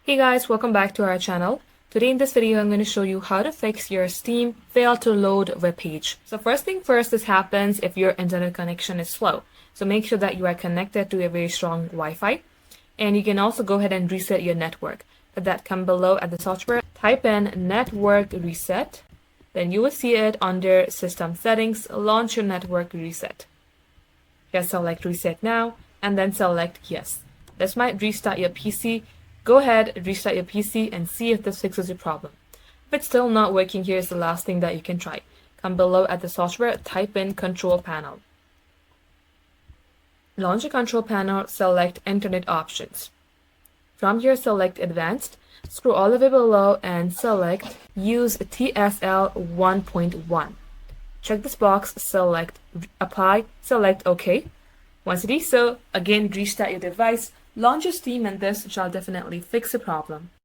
Hey guys, welcome back to our channel. Today in this video, I'm going to show you how to fix your Steam fail to load web page. So first thing first, this happens if your internet connection is slow. So make sure that you are connected to a very strong Wi-Fi. And you can also go ahead and reset your network. For that, come below at the search bar, type in network reset. Then you will see it under system settings, launch your network reset. Just select reset now and then select yes. This might restart your PC. Go ahead, restart your PC and see if this fixes your problem. If it's still not working, here's the last thing that you can try. Come below at the search bar, type in control panel. Launch a control panel, select internet options. From here, select advanced. Scroll all the way below and select use TSL 1.1. Check this box, select apply, select OK. Once it is so, again restart your device, launch your Steam, and this shall definitely fix the problem.